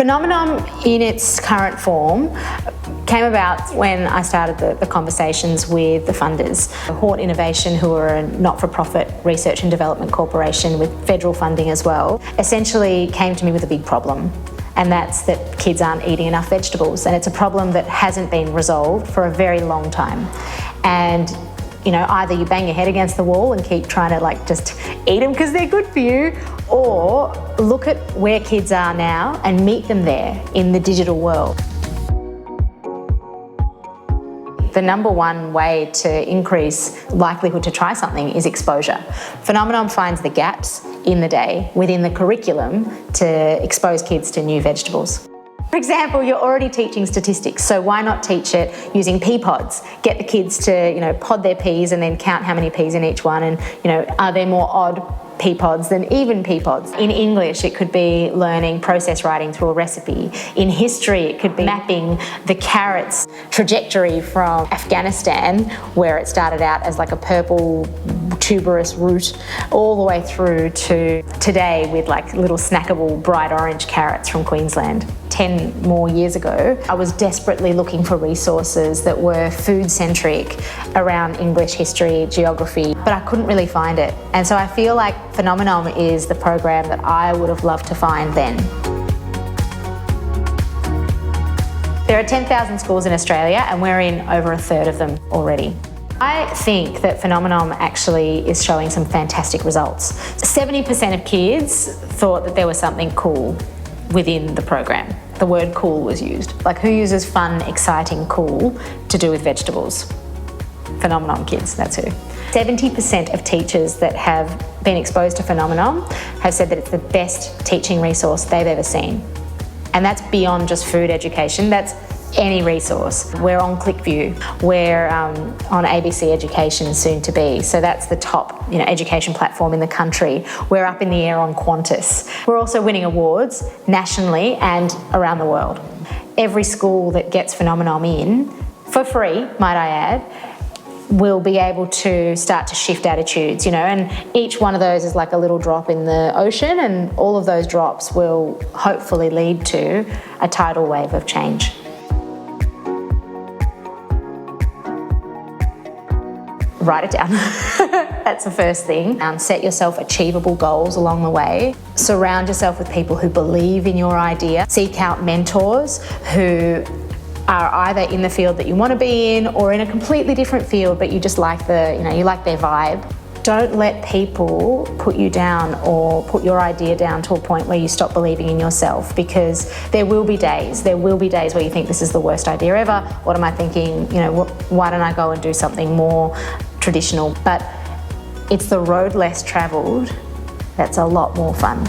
Phenomenom in its current form came about when I started the conversations with the funders. Hort Innovation, who are a not-for-profit research and development corporation with federal funding as well, essentially came to me with a big problem. And that's that kids aren't eating enough vegetables. And it's a problem that hasn't been resolved for a very long time. And either you bang your head against the wall and keep trying to just eat them because they're good for you, or look at where kids are now and meet them there in the digital world. The number one way to increase likelihood to try something is exposure. Phenomenom finds the gaps in the day within the curriculum to expose kids to new vegetables. For example, you're already teaching statistics, so why not teach it using pea pods? Get the kids to, pod their peas and then count how many peas in each one, and, are there more odd pea pods than even pea pods? In English, it could be learning process writing through a recipe. In history, it could be mapping the carrot's trajectory from Afghanistan, where it started out as a purple tuberous root, all the way through to today with little snackable bright orange carrots from Queensland. 10 more years ago, I was desperately looking for resources that were food-centric around English, history, geography, but I couldn't really find it. And so I feel like Phenomenom is the program that I would have loved to find then. There are 10,000 schools in Australia and we're in over a third of them already. I think that Phenomenom actually is showing some fantastic results. 70% of kids thought that there was something cool within the program. The word cool was used. Who uses fun, exciting, cool to do with vegetables? Phenomenom kids, that's who. 70% of teachers that have been exposed to Phenomenom have said that it's the best teaching resource they've ever seen. And that's beyond just food education, that's any resource. We're on ClickView, we're on ABC Education soon to be, so that's the top education platform in the country. We're up in the air on Qantas. We're also winning awards nationally and around the world. Every school that gets Phenomenom in, for free, might I add, will be able to start to shift attitudes, and each one of those is like a little drop in the ocean, and all of those drops will hopefully lead to a tidal wave of change. Write it down. That's the first thing. Set yourself achievable goals along the way. Surround yourself with people who believe in your idea. Seek out mentors who are either in the field that you want to be in or in a completely different field, but you just like you like their vibe. Don't let people put you down or put your idea down to a point where you stop believing in yourself, because there will be days where you think this is the worst idea ever. What am I thinking? Why don't I go and do something more traditional? But it's the road less travelled that's a lot more fun.